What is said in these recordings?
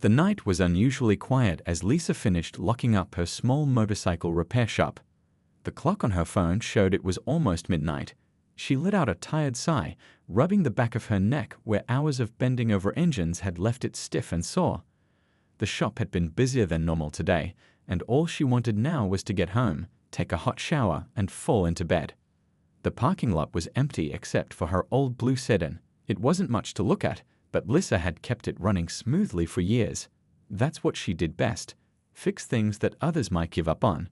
The night was unusually quiet as Lisa finished locking up her small motorcycle repair shop. The clock on her phone showed it was almost midnight. She let out a tired sigh, rubbing the back of her neck where hours of bending over engines had left it stiff and sore. The shop had been busier than normal today, and all she wanted now was to get home, take a hot shower, and fall into bed. The parking lot was empty except for her old blue sedan. It wasn't much to look at, but Lisa had kept it running smoothly for years. That's what she did best, fix things that others might give up on.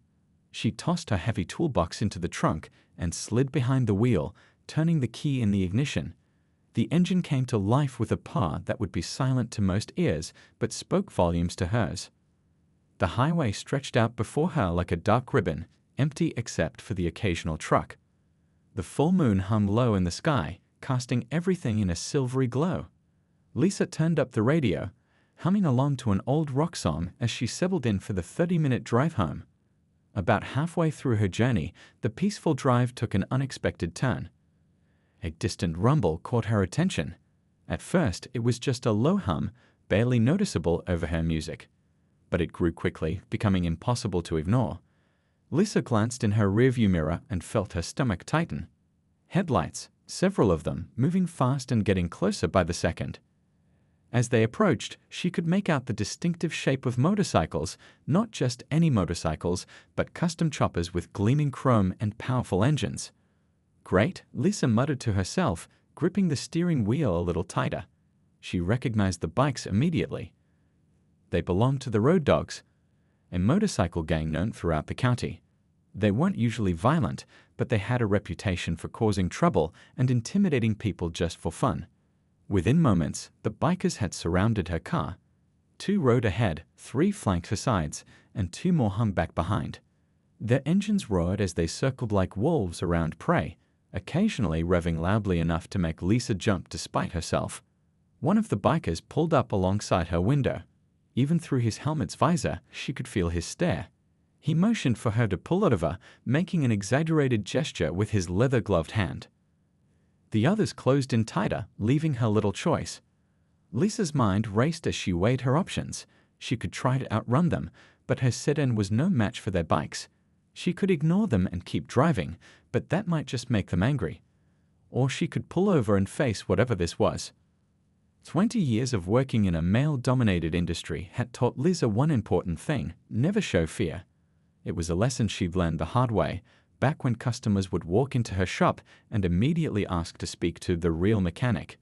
She tossed her heavy toolbox into the trunk and slid behind the wheel, turning the key in the ignition. The engine came to life with a purr that would be silent to most ears, but spoke volumes to hers. The highway stretched out before her like a dark ribbon, empty except for the occasional truck. The full moon hung low in the sky, casting everything in a silvery glow. Lisa turned up the radio, humming along to an old rock song as she settled in for the 30-minute drive home. About halfway through her journey, the peaceful drive took an unexpected turn. A distant rumble caught her attention. At first, it was just a low hum, barely noticeable over her music. But it grew quickly, becoming impossible to ignore. Lisa glanced in her rearview mirror and felt her stomach tighten. Headlights, several of them, moving fast and getting closer by the second. As they approached, she could make out the distinctive shape of motorcycles, not just any motorcycles, but custom choppers with gleaming chrome and powerful engines. Great, Lisa muttered to herself, gripping the steering wheel a little tighter. She recognized the bikes immediately. They belonged to the Road Dogs, a motorcycle gang known throughout the county. They weren't usually violent, but they had a reputation for causing trouble and intimidating people just for fun. Within moments, the bikers had surrounded her car. 2 rode ahead, 3 flanked her sides, and 2 more hung back behind. Their engines roared as they circled like wolves around prey, occasionally revving loudly enough to make Lisa jump despite herself. One of the bikers pulled up alongside her window. Even through his helmet's visor, she could feel his stare. He motioned for her to pull over, making an exaggerated gesture with his leather-gloved hand. The others closed in tighter, leaving her little choice. Lisa's mind raced as she weighed her options. She could try to outrun them, but her sedan was no match for their bikes. She could ignore them and keep driving, but that might just make them angry. Or she could pull over and face whatever this was. 20 years of working in a male-dominated industry had taught Lisa one important thing: never show fear. It was a lesson she'd learned the hard way, back when customers would walk into her shop and immediately ask to speak to the real mechanic.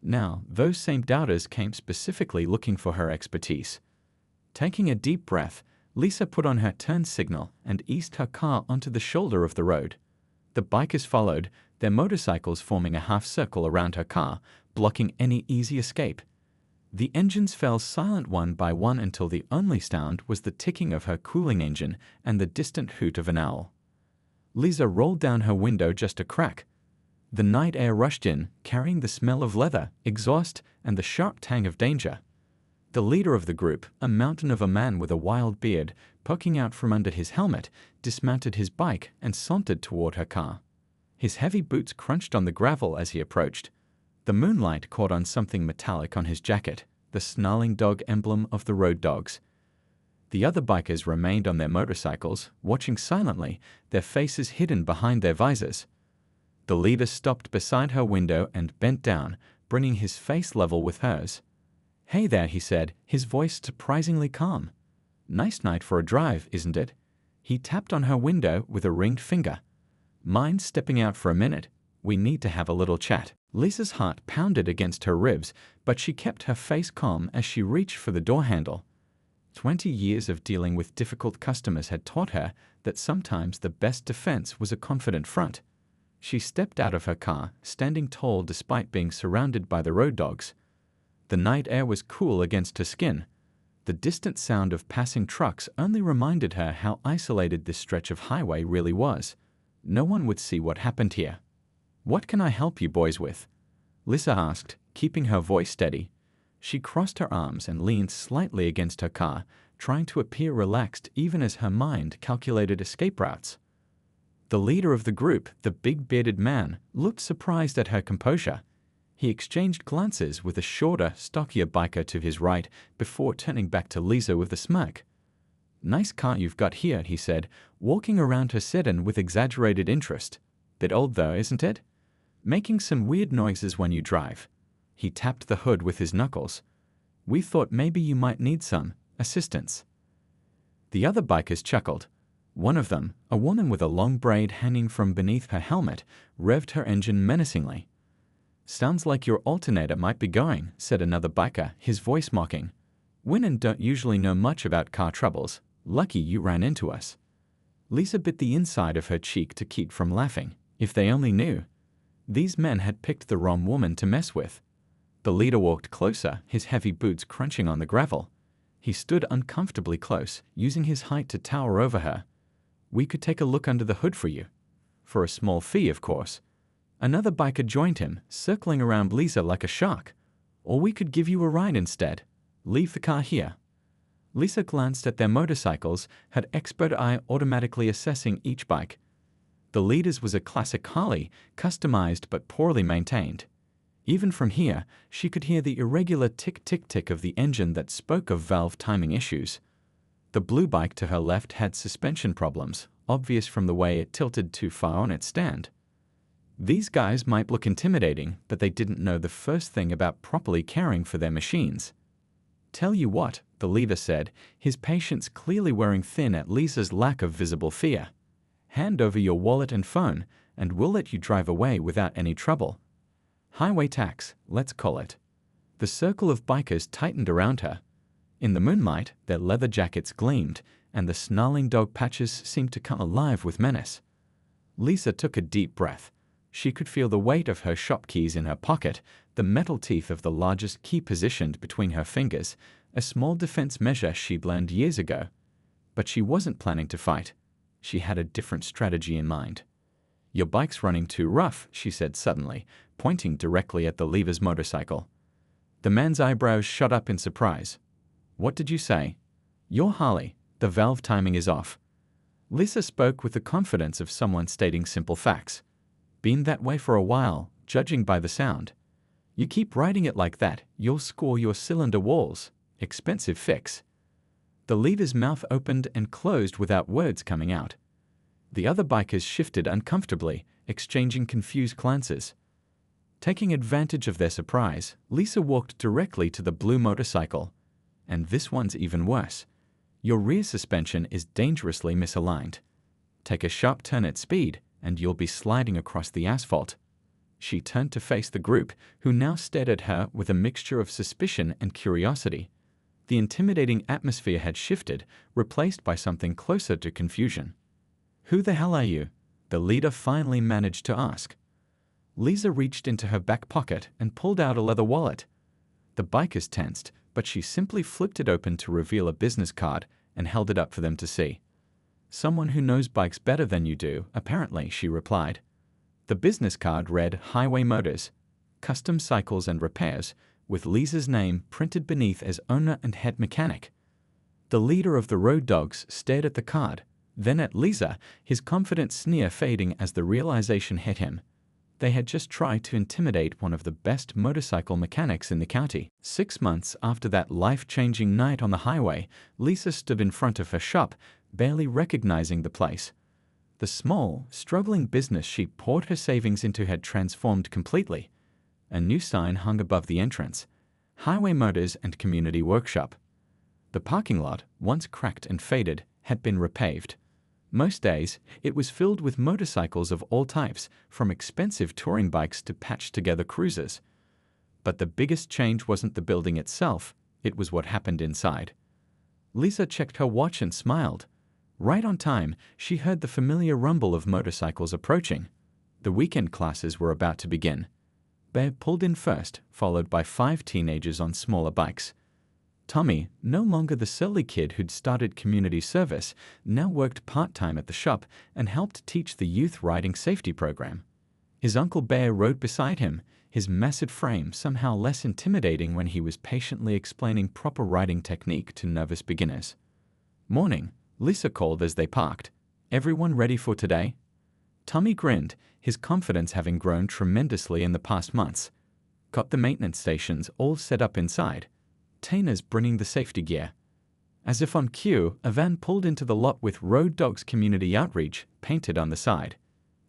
Now, those same doubters came specifically looking for her expertise. Taking a deep breath, Lisa put on her turn signal and eased her car onto the shoulder of the road. The bikers followed, their motorcycles forming a half circle around her car, blocking any easy escape. The engines fell silent one by one until the only sound was the ticking of her cooling engine and the distant hoot of an owl. Lisa rolled down her window just a crack. The night air rushed in, carrying the smell of leather, exhaust, and the sharp tang of danger. The leader of the group, a mountain of a man with a wild beard poking out from under his helmet, dismounted his bike and sauntered toward her car. His heavy boots crunched on the gravel as he approached. The moonlight caught on something metallic on his jacket, the snarling dog emblem of the Road Dogs. The other bikers remained on their motorcycles, watching silently, their faces hidden behind their visors. The leader stopped beside her window and bent down, bringing his face level with hers. "Hey there," he said, his voice surprisingly calm. "Nice night for a drive, isn't it?" He tapped on her window with a ringed finger. "Mind stepping out for a minute? We need to have a little chat." Lisa's heart pounded against her ribs, but she kept her face calm as she reached for the door handle. 20 years of dealing with difficult customers had taught her that sometimes the best defense was a confident front. She stepped out of her car, standing tall despite being surrounded by the Road Dogs. The night air was cool against her skin. The distant sound of passing trucks only reminded her how isolated this stretch of highway really was. No one would see what happened here. "What can I help you boys with?" Lisa asked, keeping her voice steady. She crossed her arms and leaned slightly against her car, trying to appear relaxed even as her mind calculated escape routes. The leader of the group, the big bearded man, looked surprised at her composure. He exchanged glances with a shorter, stockier biker to his right before turning back to Lisa with a smirk. "Nice car you've got here," he said, walking around her sedan with exaggerated interest. "Bit old though, isn't it? Making some weird noises when you drive." He tapped the hood with his knuckles. "We thought maybe you might need some assistance." The other bikers chuckled. One of them, a woman with a long braid hanging from beneath her helmet, revved her engine menacingly. "Sounds like your alternator might be going," said another biker, his voice mocking. "Women don't usually know much about car troubles. Lucky you ran into us." Lisa bit the inside of her cheek to keep from laughing. If they only knew. These men had picked the wrong woman to mess with. The leader walked closer, his heavy boots crunching on the gravel. He stood uncomfortably close, using his height to tower over her. "We could take a look under the hood for you." For a small fee, of course. Another biker joined him, circling around Lisa like a shark. "Or we could give you a ride instead. Leave the car here." Lisa glanced at their motorcycles, her expert eye automatically assessing each bike. The leader's was a classic Harley, customized but poorly maintained. Even from here, she could hear the irregular tick-tick-tick of the engine that spoke of valve timing issues. The blue bike to her left had suspension problems, obvious from the way it tilted too far on its stand. These guys might look intimidating, but they didn't know the first thing about properly caring for their machines. "Tell you what," the leader said, his patience clearly wearing thin at Lisa's lack of visible fear. "Hand over your wallet and phone, and we'll let you drive away without any trouble. Highway tax, let's call it." The circle of bikers tightened around her. In the moonlight, their leather jackets gleamed, and the snarling dog patches seemed to come alive with menace. Lisa took a deep breath. She could feel the weight of her shop keys in her pocket, the metal teeth of the largest key positioned between her fingers, a small defense measure she'd learned years ago. But she wasn't planning to fight. She had a different strategy in mind. "Your bike's running too rough," she said suddenly, pointing directly at the leader's motorcycle. The man's eyebrows shot up in surprise. "What did you say?" "Your Harley. The valve timing is off." Lisa spoke with the confidence of someone stating simple facts. "Been that way for a while, judging by the sound. You keep riding it like that, you'll score your cylinder walls. Expensive fix." The leader's mouth opened and closed without words coming out. The other bikers shifted uncomfortably, exchanging confused glances. Taking advantage of their surprise, Lisa walked directly to the blue motorcycle. "And this one's even worse. Your rear suspension is dangerously misaligned. Take a sharp turn at speed, and you'll be sliding across the asphalt." She turned to face the group, who now stared at her with a mixture of suspicion and curiosity. The intimidating atmosphere had shifted, replaced by something closer to confusion. "Who the hell are you?" the leader finally managed to ask. Lisa reached into her back pocket and pulled out a leather wallet. The bikers tensed, but she simply flipped it open to reveal a business card and held it up for them to see. "Someone who knows bikes better than you do, apparently," she replied. The business card read Highway Motors, Custom Cycles and Repairs, with Lisa's name printed beneath as owner and head mechanic. The leader of the Road Dogs stared at the card, then at Lisa, his confident sneer fading as the realization hit him. They had just tried to intimidate one of the best motorcycle mechanics in the county. 6 months after that life-changing night on the highway, Lisa stood in front of her shop, barely recognizing the place. The small, struggling business she poured her savings into had transformed completely. A new sign hung above the entrance: Highway Motors and Community Workshop. The parking lot, once cracked and faded, had been repaved. Most days, it was filled with motorcycles of all types, from expensive touring bikes to patched-together cruisers. But the biggest change wasn't the building itself, it was what happened inside. Lisa checked her watch and smiled. Right on time, she heard the familiar rumble of motorcycles approaching. The weekend classes were about to begin. Bear pulled in first, followed by 5 teenagers on smaller bikes. Tommy, no longer the surly kid who'd started community service, now worked part-time at the shop and helped teach the youth riding safety program. His Uncle Bear rode beside him, his massive frame somehow less intimidating when he was patiently explaining proper riding technique to nervous beginners. "Morning," Lisa called as they parked. "Everyone ready for today?" Tommy grinned, his confidence having grown tremendously in the past months. Got the maintenance stations all set up inside. Tina's bringing the safety gear. As if on cue, a van pulled into the lot with Road Dogs Community Outreach painted on the side.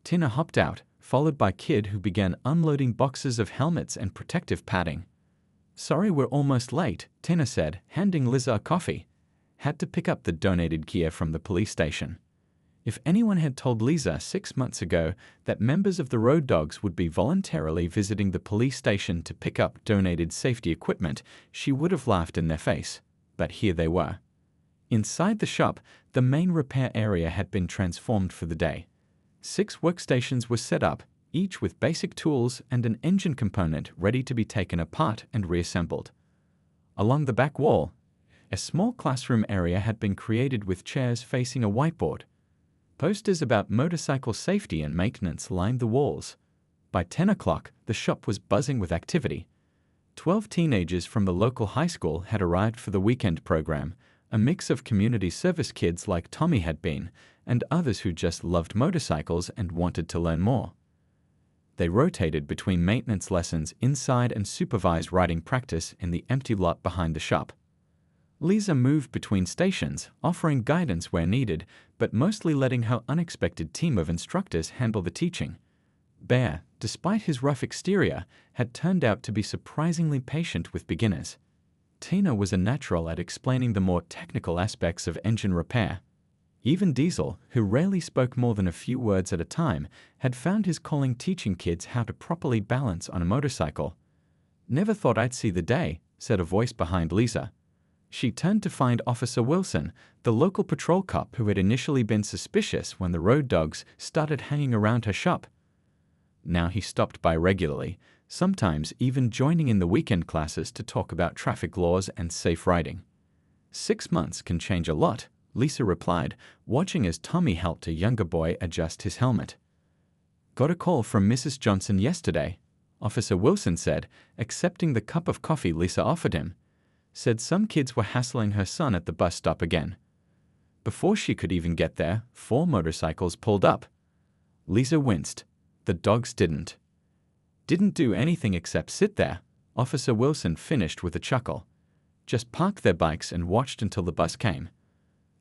Tina hopped out, followed by Kid, who began unloading boxes of helmets and protective padding. "Sorry we're almost late," Tina said, handing Liza a coffee. Had to pick up the donated gear from the police station. If anyone had told Liza 6 months ago that members of the Road Dogs would be voluntarily visiting the police station to pick up donated safety equipment, she would have laughed in their face. But here they were. Inside the shop, the main repair area had been transformed for the day. 6 workstations were set up, each with basic tools and an engine component ready to be taken apart and reassembled. Along the back wall, a small classroom area had been created with chairs facing a whiteboard. Posters about motorcycle safety and maintenance lined the walls. By 10 o'clock, the shop was buzzing with activity. 12 teenagers from the local high school had arrived for the weekend program, a mix of community service kids like Tommy had been, and others who just loved motorcycles and wanted to learn more. They rotated between maintenance lessons inside and supervised riding practice in the empty lot behind the shop. Liza moved between stations, offering guidance where needed, but mostly letting her unexpected team of instructors handle the teaching. Bear, despite his rough exterior, had turned out to be surprisingly patient with beginners. Tina was a natural at explaining the more technical aspects of engine repair. Even Diesel, who rarely spoke more than a few words at a time, had found his calling teaching kids how to properly balance on a motorcycle. "Never thought I'd see the day," said a voice behind Liza. She turned to find Officer Wilson, the local patrol cop who had initially been suspicious when the Road Dogs started hanging around her shop. Now he stopped by regularly, sometimes even joining in the weekend classes to talk about traffic laws and safe riding. 6 months can change a lot, Lisa replied, watching as Tommy helped a younger boy adjust his helmet. "Got a call from Mrs. Johnson yesterday," Officer Wilson said, accepting the cup of coffee Lisa offered him. Said some kids were hassling her son at the bus stop again. Before she could even get there, 4 motorcycles pulled up. Lisa winced. The dogs didn't. "Didn't do anything except sit there," Officer Wilson finished with a chuckle. "Just parked their bikes and watched until the bus came.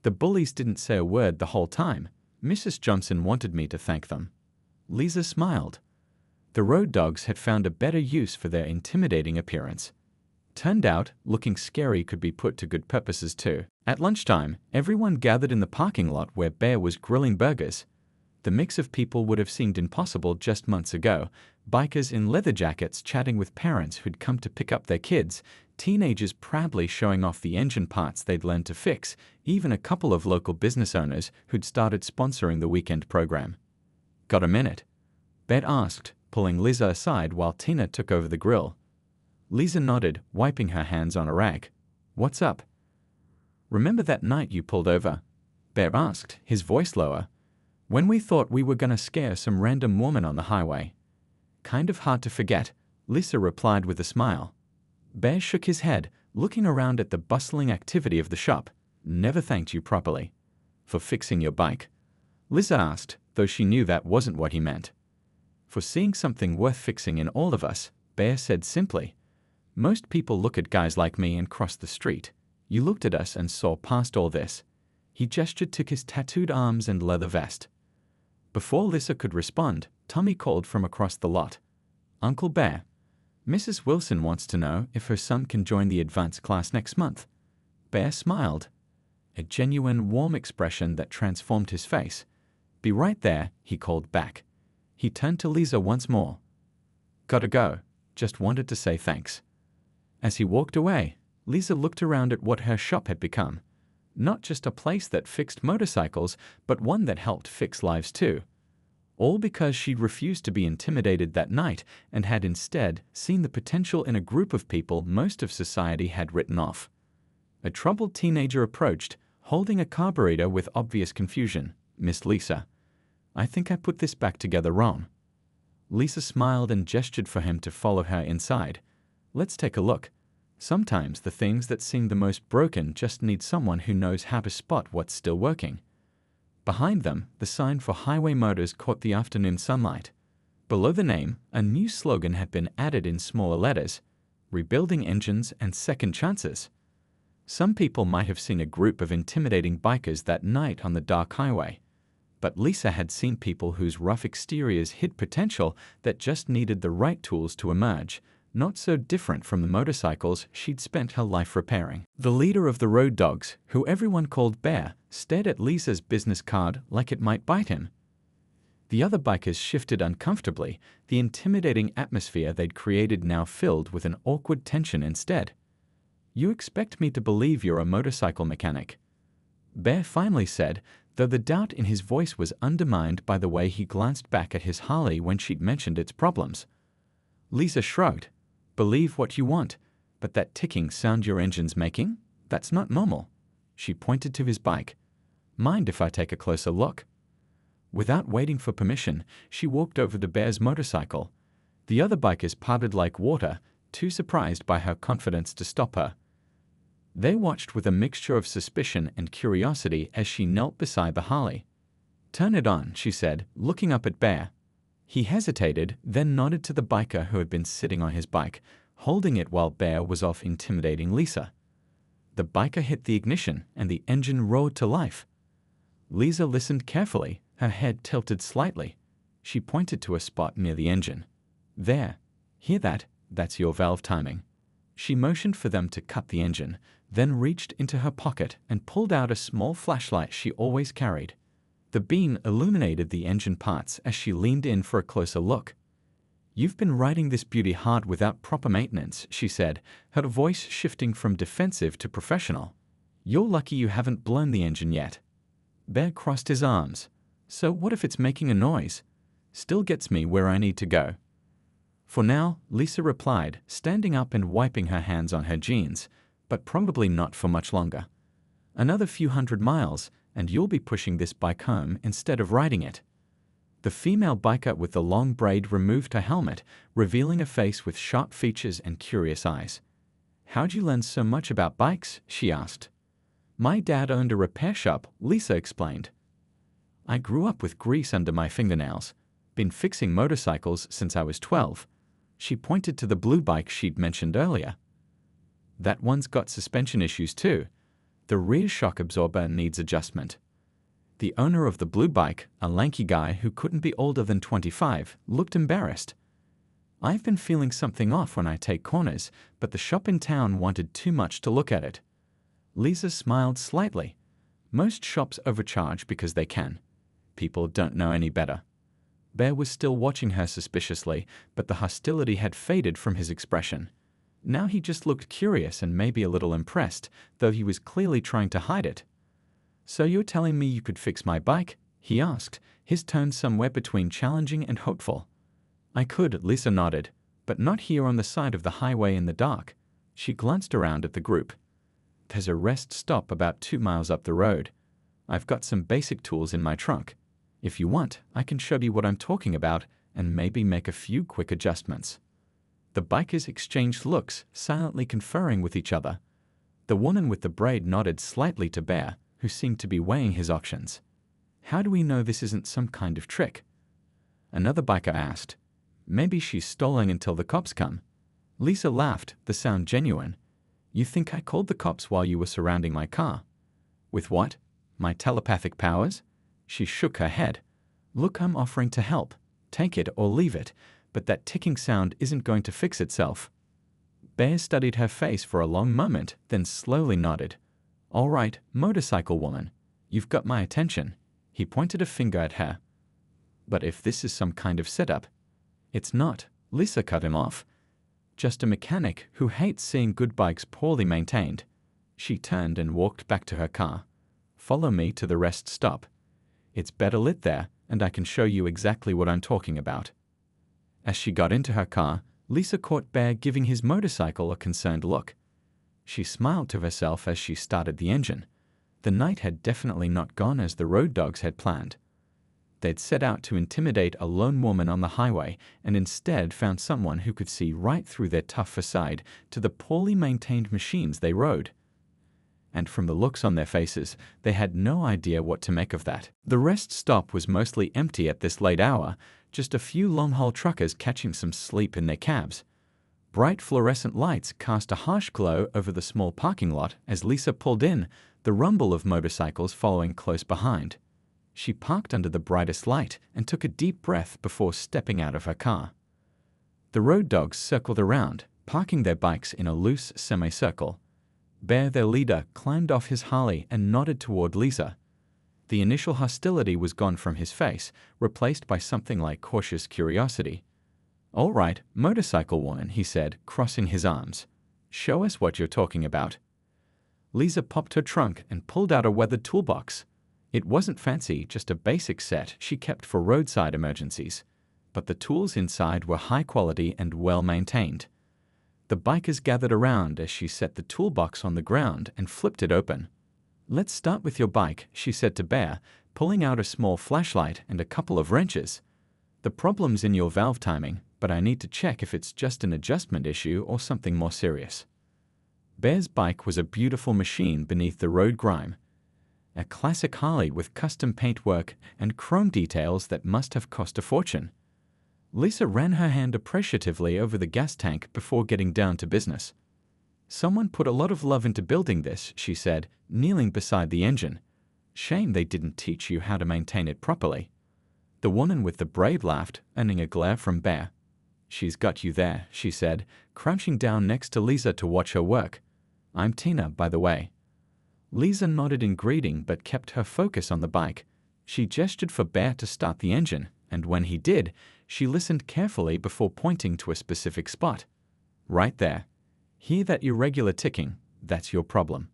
The bullies didn't say a word the whole time. Mrs. Johnson wanted me to thank them." Lisa smiled. The Road Dogs had found a better use for their intimidating appearance. Turned out, looking scary could be put to good purposes too. At lunchtime, everyone gathered in the parking lot where Bear was grilling burgers. The mix of people would have seemed impossible just months ago. Bikers in leather jackets chatting with parents who'd come to pick up their kids, teenagers proudly showing off the engine parts they'd learned to fix, even a couple of local business owners who'd started sponsoring the weekend program. "Got a minute?" Bear asked, pulling Liza aside while Tina took over the grill. Lisa nodded, wiping her hands on a rag. "What's up?" "Remember that night you pulled over?" Bear asked, his voice lower. "When we thought we were gonna scare some random woman on the highway?" "Kind of hard to forget," Lisa replied with a smile. Bear shook his head, looking around at the bustling activity of the shop. "Never thanked you properly." "For fixing your bike?" Lisa asked, though she knew that wasn't what he meant. "For seeing something worth fixing in all of us," Bear said simply. "Most people look at guys like me and cross the street. You looked at us and saw past all this." He gestured to his tattooed arms and leather vest. Before Lisa could respond, Tommy called from across the lot. "Uncle Bear, Mrs. Wilson wants to know if her son can join the advanced class next month." Bear smiled, a genuine warm expression that transformed his face. "Be right there," he called back. He turned to Lisa once more. "Gotta go. Just wanted to say thanks." As he walked away, Lisa looked around at what her shop had become. Not just a place that fixed motorcycles, but one that helped fix lives too. All because she'd refused to be intimidated that night and had instead seen the potential in a group of people most of society had written off. A troubled teenager approached, holding a carburetor with obvious confusion. "Miss Lisa, I think I put this back together wrong." Lisa smiled and gestured for him to follow her inside. "Let's take a look." Sometimes the things that seem the most broken just need someone who knows how to spot what's still working. Behind them, the sign for Highway Motors caught the afternoon sunlight. Below the name, a new slogan had been added in smaller letters: rebuilding engines and second chances. Some people might have seen a group of intimidating bikers that night on the dark highway, but Lisa had seen people whose rough exteriors hid potential that just needed the right tools to emerge, not so different from the motorcycles she'd spent her life repairing. The leader of the road dogs, who everyone called Bear, stared at Lisa's business card like it might bite him. The other bikers shifted uncomfortably, the intimidating atmosphere they'd created now filled with an awkward tension instead. "You expect me to believe you're a motorcycle mechanic?" Bear finally said, though the doubt in his voice was undermined by the way he glanced back at his Harley when she'd mentioned its problems. Lisa shrugged. "Believe what you want, but that ticking sound your engine's making? That's not normal." She pointed to his bike. "Mind if I take a closer look?" Without waiting for permission, she walked over to Bear's motorcycle. The other bikers parted like water, too surprised by her confidence to stop her. They watched with a mixture of suspicion and curiosity as she knelt beside the Harley. "Turn it on," she said, looking up at Bear. He hesitated, then nodded to the biker who had been sitting on his bike, holding it while Bear was off intimidating Lisa. The biker hit the ignition, and the engine roared to life. Lisa listened carefully, her head tilted slightly. She pointed to a spot near the engine. "There. Hear that? That's your valve timing." She motioned for them to cut the engine, then reached into her pocket and pulled out a small flashlight she always carried. The beam illuminated the engine parts as she leaned in for a closer look. "You've been riding this beauty hard without proper maintenance," she said, her voice shifting from defensive to professional. "You're lucky you haven't blown the engine yet." Bear crossed his arms. "So what if it's making a noise? Still gets me where I need to go." "For now," Lisa replied, standing up and wiping her hands on her jeans, "but probably not for much longer. Another few hundred miles, and you'll be pushing this bike home instead of riding it." The female biker with the long braid removed her helmet, revealing a face with sharp features and curious eyes. "How'd you learn so much about bikes?" she asked. "My dad owned a repair shop," Lisa explained. "I grew up with grease under my fingernails. Been fixing motorcycles since I was 12. She pointed to the blue bike she'd mentioned earlier. "That one's got suspension issues too. The rear shock absorber needs adjustment." The owner of the blue bike, a lanky guy who couldn't be older than 25, looked embarrassed. "I've been feeling something off when I take corners, but the shop in town wanted too much to look at it." Lisa smiled slightly. "Most shops overcharge because they can. People don't know any better." Bear was still watching her suspiciously, but the hostility had faded from his expression. Now he just looked curious and maybe a little impressed, though he was clearly trying to hide it. "So you're telling me you could fix my bike?" he asked, his tone somewhere between challenging and hopeful. "I could," Lisa nodded, "but not here on the side of the highway in the dark." She glanced around at the group. "There's a rest stop about 2 miles up the road. I've got some basic tools in my trunk. If you want, I can show you what I'm talking about and maybe make a few quick adjustments." The bikers exchanged looks, silently conferring with each other. The woman with the braid nodded slightly to Bear, who seemed to be weighing his options. "How do we know this isn't some kind of trick?" Another biker asked. "Maybe she's stalling until the cops come." Lisa laughed, the sound genuine. "You think I called the cops while you were surrounding my car?" "With what? My telepathic powers?" She shook her head. "Look, I'm offering to help. Take it or leave it, but that ticking sound isn't going to fix itself." Bear studied her face for a long moment, then slowly nodded. "All right, motorcycle woman. You've got my attention." He pointed a finger at her. "But if this is some kind of setup..." "It's not," Lisa cut him off. "Just a mechanic who hates seeing good bikes poorly maintained." She turned and walked back to her car. "Follow me to the rest stop. It's better lit there, and I can show you exactly what I'm talking about." As she got into her car, Lisa caught Bear giving his motorcycle a concerned look. She smiled to herself as she started the engine. The night had definitely not gone as the road dogs had planned. They'd set out to intimidate a lone woman on the highway and instead found someone who could see right through their tough facade to the poorly maintained machines they rode. And from the looks on their faces, they had no idea what to make of that. The rest stop was mostly empty at this late hour, just a few long-haul truckers catching some sleep in their cabs. Bright fluorescent lights cast a harsh glow over the small parking lot as Lisa pulled in, the rumble of motorcycles following close behind. She parked under the brightest light and took a deep breath before stepping out of her car. The road dogs circled around, parking their bikes in a loose semicircle. Bear, their leader, climbed off his Harley and nodded toward Lisa. The initial hostility was gone from his face, replaced by something like cautious curiosity. "All right, motorcycle woman," he said, crossing his arms. "Show us what you're talking about." Lisa popped her trunk and pulled out a weathered toolbox. It wasn't fancy, just a basic set she kept for roadside emergencies. But the tools inside were high quality and well maintained. The bikers gathered around as she set the toolbox on the ground and flipped it open. "Let's start with your bike," she said to Bear, pulling out a small flashlight and a couple of wrenches. "The problem's in your valve timing, but I need to check if it's just an adjustment issue or something more serious." Bear's bike was a beautiful machine beneath the road grime. A classic Harley with custom paintwork and chrome details that must have cost a fortune. Lisa ran her hand appreciatively over the gas tank before getting down to business. "Someone put a lot of love into building this," she said, kneeling beside the engine. "Shame they didn't teach you how to maintain it properly." The woman with the braid laughed, earning a glare from Bear. "She's got you there," she said, crouching down next to Lisa to watch her work. "I'm Tina, by the way." Lisa nodded in greeting but kept her focus on the bike. She gestured for Bear to start the engine, and when he did, she listened carefully before pointing to a specific spot. "Right there. Hear that irregular ticking? That's your problem."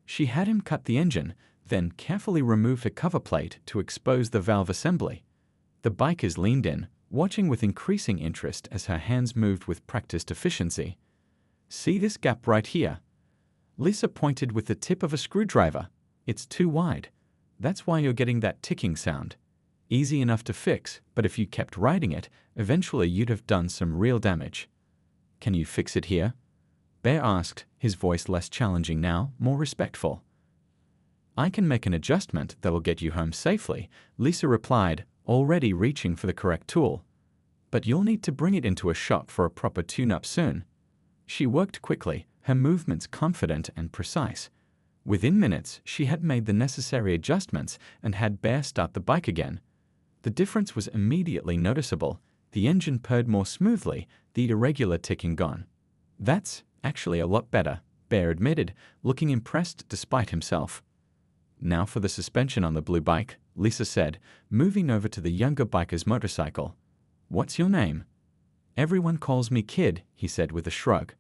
She had him cut the engine, then carefully remove the cover plate to expose the valve assembly. The bikers leaned in, watching with increasing interest as her hands moved with practiced efficiency. "See this gap right here?" Lisa pointed with the tip of a screwdriver. "It's too wide. That's why you're getting that ticking sound. Easy enough to fix, but if you kept riding it, eventually you'd have done some real damage." "Can you fix it here?" Bear asked, his voice less challenging now, more respectful. "I can make an adjustment that'll get you home safely," Lisa replied, already reaching for the correct tool. "But you'll need to bring it into a shop for a proper tune-up soon." She worked quickly, her movements confident and precise. Within minutes, she had made the necessary adjustments and had Bear start the bike again. The difference was immediately noticeable. The engine purred more smoothly, the irregular ticking gone. "That's actually a lot better," Bear admitted, looking impressed despite himself. "Now for the suspension on the blue bike," Lisa said, moving over to the younger biker's motorcycle. "What's your name?" "Everyone calls me Kid," he said with a shrug.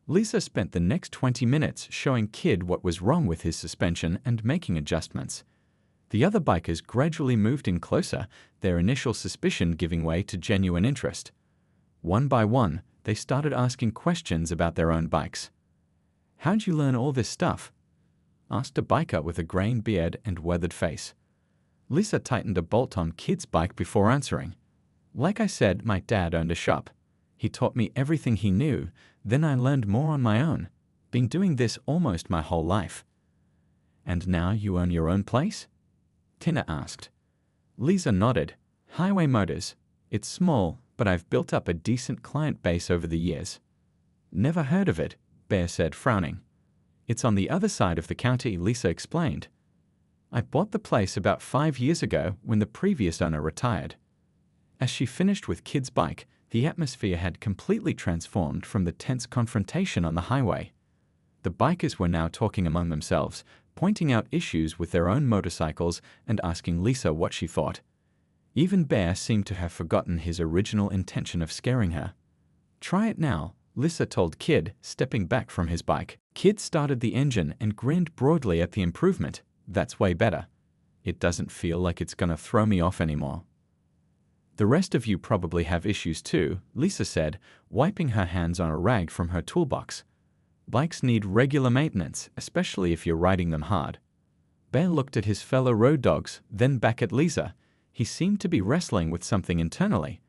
Lisa spent the next 20 minutes showing Kid what was wrong with his suspension and making adjustments. The other bikers gradually moved in closer, their initial suspicion giving way to genuine interest. One by one, they started asking questions about their own bikes. "How'd you learn all this stuff?" asked a biker with a graying beard and weathered face. Lisa tightened a bolt on Kid's bike before answering. "Like I said, my dad owned a shop. He taught me everything he knew, then I learned more on my own. Been doing this almost my whole life." "And now you own your own place?" Tina asked. Lisa nodded. "Highway Motors. It's small, but I've built up a decent client base over the years." "Never heard of it," Bear said, frowning. "It's on the other side of the county," Lisa explained. "I bought the place about 5 years ago when the previous owner retired." As she finished with Kid's bike, the atmosphere had completely transformed from the tense confrontation on the highway. The bikers were now talking among themselves, pointing out issues with their own motorcycles and asking Lisa what she thought. Even Bear seemed to have forgotten his original intention of scaring her. "Try it now," Lisa told Kid, stepping back from his bike. Kid started the engine and grinned broadly at the improvement. "That's way better. It doesn't feel like it's gonna throw me off anymore." "The rest of you probably have issues too," Lisa said, wiping her hands on a rag from her toolbox. "Bikes need regular maintenance, especially if you're riding them hard." Bear looked at his fellow road dogs, then back at Lisa. He seemed to be wrestling with something internally.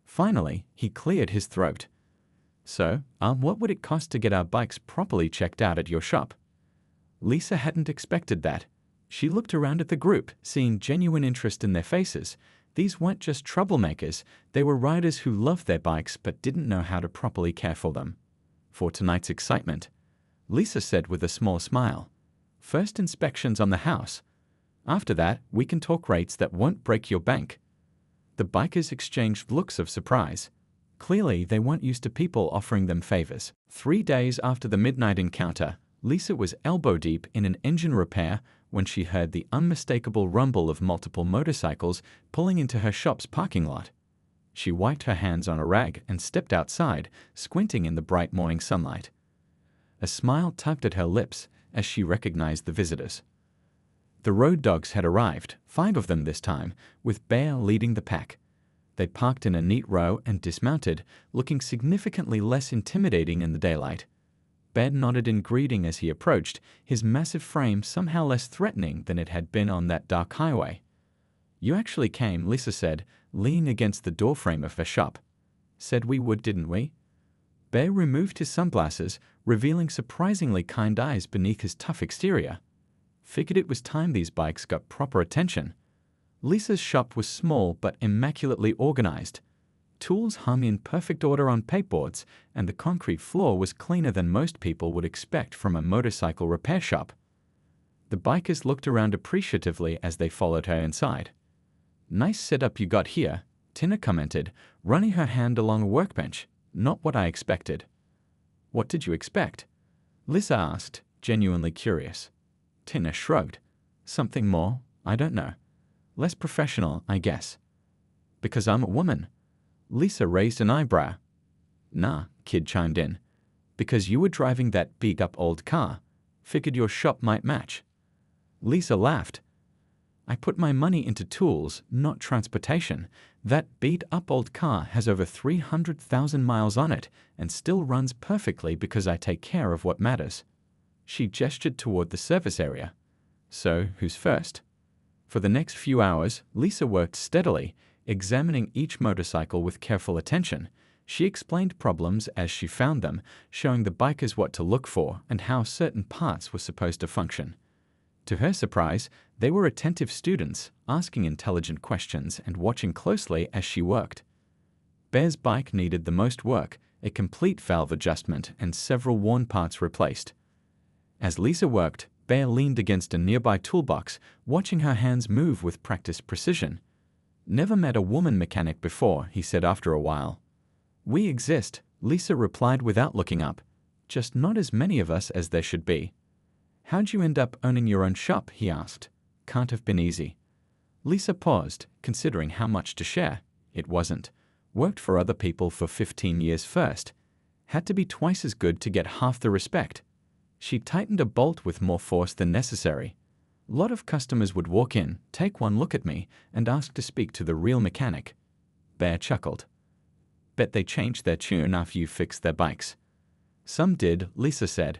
Finally, he cleared his throat. "So, what would it cost to get our bikes properly checked out at your shop?" Lisa hadn't expected that. She looked around at the group, seeing genuine interest in their faces. These weren't just troublemakers, they were riders who loved their bikes but didn't know how to properly care for them. For tonight's excitement, Lisa said with a small smile, "First inspections on the house. After that, we can talk rates that won't break your bank." The bikers exchanged looks of surprise. Clearly, they weren't used to people offering them favors. 3 days after the midnight encounter, Lisa was elbow-deep in an engine repair when she heard the unmistakable rumble of multiple motorcycles pulling into her shop's parking lot. She wiped her hands on a rag and stepped outside, squinting in the bright morning sunlight. A smile tugged at her lips as she recognized the visitors. The road dogs had arrived, 5 of them this time, with Bear leading the pack. They parked in a neat row and dismounted, looking significantly less intimidating in the daylight. Bear nodded in greeting as he approached, his massive frame somehow less threatening than it had been on that dark highway. "You actually came," Lisa said, leaning against the doorframe of her shop. "Said we would, didn't we?" Bear removed his sunglasses, revealing surprisingly kind eyes beneath his tough exterior. "Figured it was time these bikes got proper attention." Lisa's shop was small but immaculately organized. Tools hung in perfect order on pegboards, and the concrete floor was cleaner than most people would expect from a motorcycle repair shop. The bikers looked around appreciatively as they followed her inside. "Nice setup you got here," Tina commented, running her hand along a workbench. "Not what I expected." "What did you expect?" Lisa asked, genuinely curious. Tina shrugged. "Something more? I don't know. Less professional, I guess." "Because I'm a woman." Lisa raised an eyebrow. "Nah," Kid chimed in. "Because you were driving that beat-up old car. Figured your shop might match." Lisa laughed. "I put my money into tools, not transportation. That beat-up old car has over 300,000 miles on it and still runs perfectly because I take care of what matters." She gestured toward the service area. "So, who's first?" For the next few hours, Lisa worked steadily, examining each motorcycle with careful attention. She explained problems as she found them, showing the bikers what to look for and how certain parts were supposed to function. To her surprise, they were attentive students, asking intelligent questions and watching closely as she worked. Bear's bike needed the most work, a complete valve adjustment and several worn parts replaced. As Lisa worked, Bear leaned against a nearby toolbox, watching her hands move with practiced precision. "Never met a woman mechanic before," he said after a while. "We exist," Lisa replied without looking up. "Just not as many of us as there should be." "How'd you end up owning your own shop?" he asked. "Can't have been easy." Lisa paused, considering how much to share. It wasn't. Worked for other people for 15 years first. Had to be twice as good to get half the respect. She tightened a bolt with more force than necessary. A lot of customers would walk in, take one look at me, and ask to speak to the real mechanic. Bear chuckled. "Bet they changed their tune after you fixed their bikes." "Some did," Lisa said.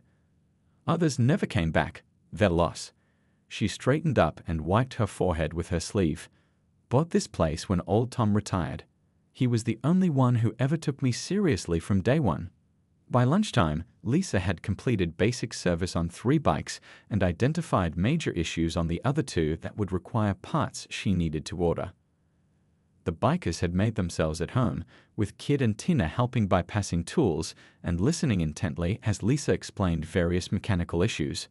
"Others never came back. Their loss." She straightened up and wiped her forehead with her sleeve. "Bought this place when old Tom retired. He was the only one who ever took me seriously from day one." By lunchtime, Lisa had completed basic service on 3 bikes and identified major issues on the other 2 that would require parts she needed to order. The bikers had made themselves at home, with Kid and Tina helping by passing tools and listening intently as Lisa explained various mechanical issues.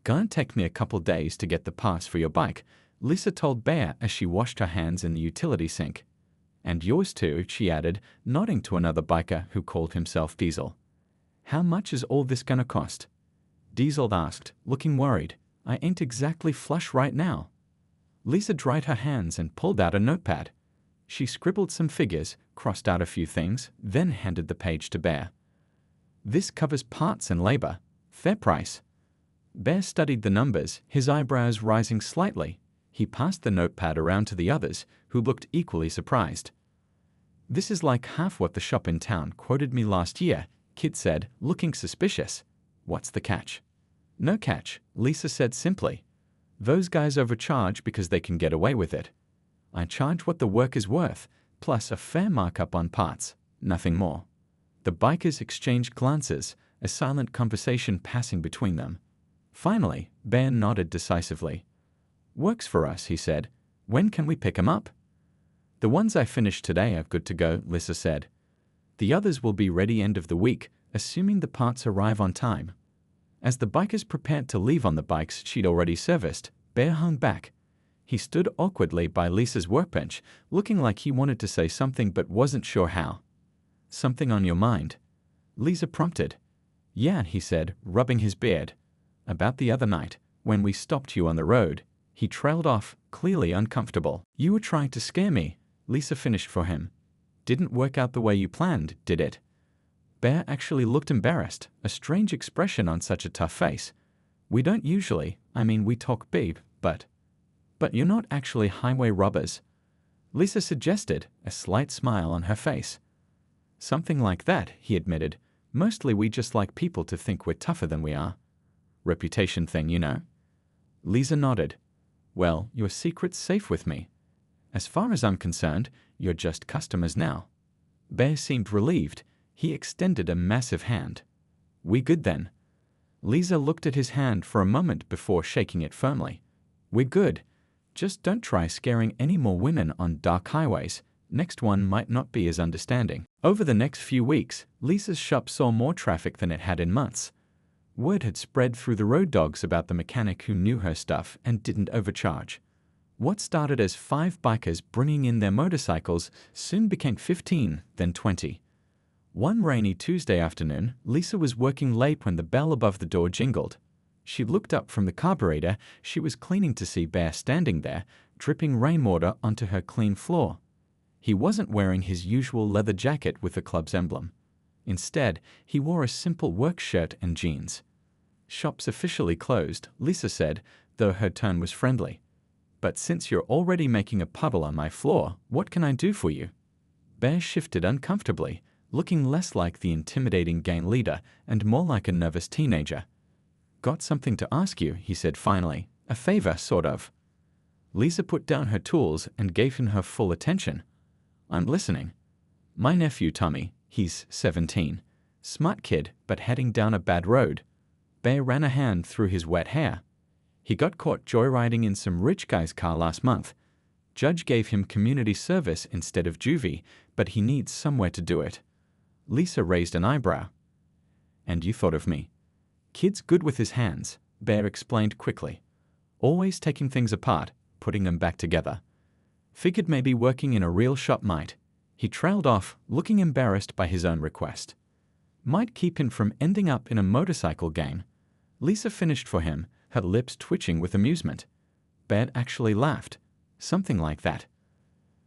"Gonna take me a couple days to get the parts for your bike," Lisa told Bear as she washed her hands in the utility sink. "And yours too," she added, nodding to another biker who called himself Diesel. "How much is all this gonna cost?" Diesel asked, looking worried. "I ain't exactly flush right now." Lisa dried her hands and pulled out a notepad. She scribbled some figures, crossed out a few things, then handed the page to Bear. "This covers parts and labor. Fair price." Bear studied the numbers, his eyebrows rising slightly. He passed the notepad around to the others, who looked equally surprised. "This is like half what the shop in town quoted me last year," Kid said, looking suspicious. "What's the catch?" "No catch," Lisa said simply. "Those guys overcharge because they can get away with it. I charge what the work is worth, plus a fair markup on parts, nothing more." The bikers exchanged glances, a silent conversation passing between them. Finally, Bear nodded decisively. "Works for us," he said. "When can we pick 'em up?" The ones I finished today are good to go, Lisa said. The others will be ready end of the week, assuming the parts arrive on time. As the bikers prepared to leave on the bikes she'd already serviced, Bear hung back. He stood awkwardly by Lisa's workbench, looking like he wanted to say something but wasn't sure how. Something on your mind? Lisa prompted. Yeah, he said, rubbing his beard. About the other night, when we stopped you on the road. He trailed off, clearly uncomfortable. You were trying to scare me, Lisa finished for him. Didn't work out the way you planned, did it? Bear actually looked embarrassed, a strange expression on such a tough face. We don't usually, we talk beep, but you're not actually highway robbers. Lisa suggested, a slight smile on her face. Something like that, he admitted. Mostly we just like people to think we're tougher than we are. Reputation thing, you know. Lisa nodded. Well, your secret's safe with me. As far as I'm concerned, you're just customers now. Bear seemed relieved. He extended a massive hand. We good then? Lisa looked at his hand for a moment before shaking it firmly. We're good. Just don't try scaring any more women on dark highways. Next one might not be as understanding. Over the next few weeks, Lisa's shop saw more traffic than it had in months. Word had spread through the road dogs about the mechanic who knew her stuff and didn't overcharge. What started as 5 bikers bringing in their motorcycles soon became 15, then 20. One rainy Tuesday afternoon, Lisa was working late when the bell above the door jingled. She looked up from the carburetor she was cleaning to see Bear standing there, dripping rainwater onto her clean floor. He wasn't wearing his usual leather jacket with the club's emblem. Instead, he wore a simple work shirt and jeans. Shop's officially closed, Lisa said, though her tone was friendly. But since you're already making a puddle on my floor, what can I do for you? Bear shifted uncomfortably, looking less like the intimidating gang leader and more like a nervous teenager. Got something to ask you, he said finally. A favor, sort of. Lisa put down her tools and gave him her full attention. I'm listening. My nephew Tommy, he's 17. Smart kid, but heading down a bad road. Bear ran a hand through his wet hair. He got caught joyriding in some rich guy's car last month. Judge gave him community service instead of juvie, but he needs somewhere to do it. Lisa raised an eyebrow. And you thought of me. Kid's good with his hands, Bear explained quickly. Always taking things apart, putting them back together. Figured maybe working in a real shop might. He trailed off, looking embarrassed by his own request. Might keep him from ending up in a motorcycle gang. Lisa finished for him, her lips twitching with amusement. Bear actually laughed. Something like that.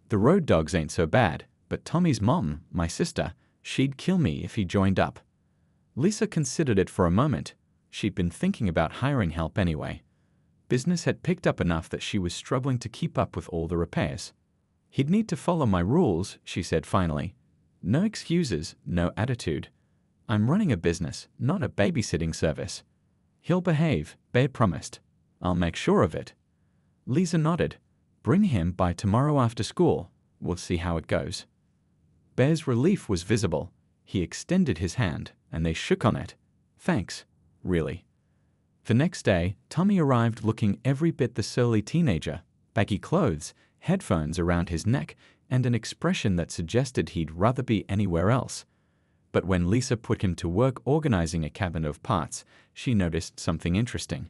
The road dogs ain't so bad, but Tommy's mom, my sister, she'd kill me if he joined up. Lisa considered it for a moment. She'd been thinking about hiring help anyway. Business had picked up enough that she was struggling to keep up with all the repairs. He'd need to follow my rules, she said finally. No excuses, no attitude. I'm running a business, not a babysitting service. He'll behave, Bear promised. I'll make sure of it. Lisa nodded. Bring him by tomorrow after school. We'll see how it goes. Bear's relief was visible. He extended his hand, and they shook on it. Thanks, really. The next day, Tommy arrived looking every bit the surly teenager, baggy clothes, headphones around his neck, and an expression that suggested he'd rather be anywhere else. But when Lisa put him to work organizing a cabinet of parts, she noticed something interesting.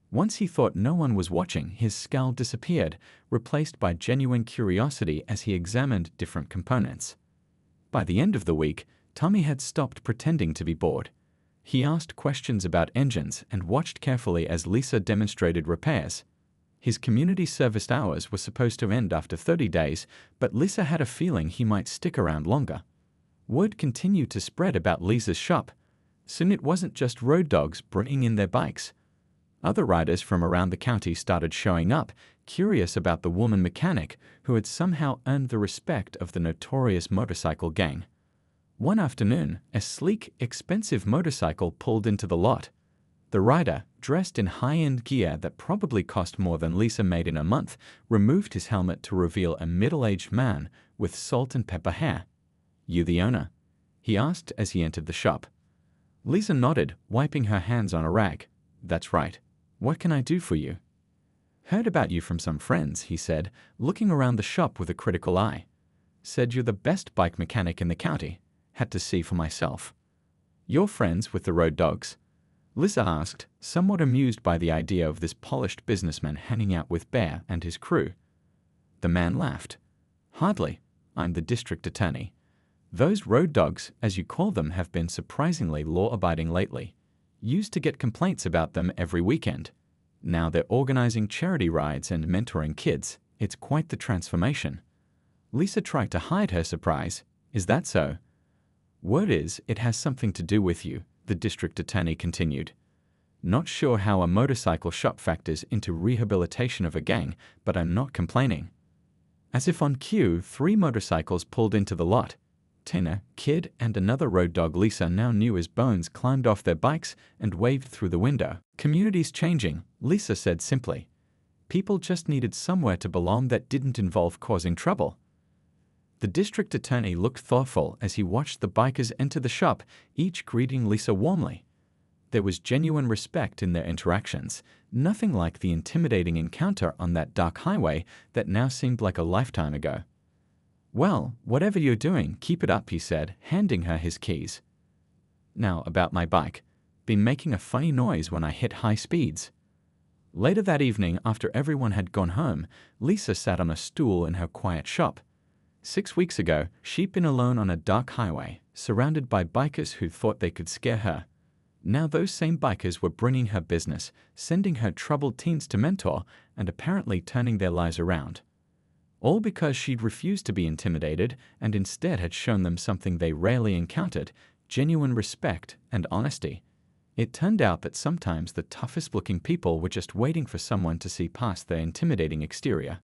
Once he thought no one was watching, his scowl disappeared, replaced by genuine curiosity as he examined different components. By the end of the week, Tommy had stopped pretending to be bored. He asked questions about engines and watched carefully as Lisa demonstrated repairs. His community service hours were supposed to end after 30 days, but Lisa had a feeling he might stick around longer. Word continued to spread about Lisa's shop. Soon it wasn't just road dogs bringing in their bikes. Other riders from around the county started showing up, curious about the woman mechanic who had somehow earned the respect of the notorious motorcycle gang. One afternoon, a sleek, expensive motorcycle pulled into the lot. The rider, dressed in high-end gear that probably cost more than Lisa made in a month, removed his helmet to reveal a middle-aged man with salt and pepper hair. You the owner? He asked as he entered the shop. Lisa nodded, wiping her hands on a rag. That's right. What can I do for you? Heard about you from some friends, he said, looking around the shop with a critical eye. Said you're the best bike mechanic in the county. Had to see for myself. You're friends with the road dogs? Lisa asked, somewhat amused by the idea of this polished businessman hanging out with Bear and his crew. The man laughed. Hardly. I'm the district attorney. Those road dogs, as you call them, have been surprisingly law-abiding lately. Used to get complaints about them every weekend. Now they're organizing charity rides and mentoring kids. It's quite the transformation. Lisa tried to hide her surprise. Is that so? Word is, it has something to do with you, the district attorney continued. Not sure how a motorcycle shop factors into rehabilitation of a gang, but I'm not complaining. As if on cue, 3 motorcycles pulled into the lot. Tina, Kid, and another road dog Lisa now knew as Bones climbed off their bikes and waved through the window. Community's changing, Lisa said simply. People just needed somewhere to belong that didn't involve causing trouble. The district attorney looked thoughtful as he watched the bikers enter the shop, each greeting Lisa warmly. There was genuine respect in their interactions, nothing like the intimidating encounter on that dark highway that now seemed like a lifetime ago. Well, whatever you're doing, keep it up, he said, handing her his keys. Now, about my bike. Been making a funny noise when I hit high speeds. Later that evening, after everyone had gone home, Lisa sat on a stool in her quiet shop. 6 weeks ago, she'd been alone on a dark highway, surrounded by bikers who thought they could scare her. Now those same bikers were bringing her business, sending her troubled teens to mentor, and apparently turning their lives around. All because she'd refused to be intimidated and instead had shown them something they rarely encountered, genuine respect and honesty. It turned out that sometimes the toughest-looking people were just waiting for someone to see past their intimidating exterior.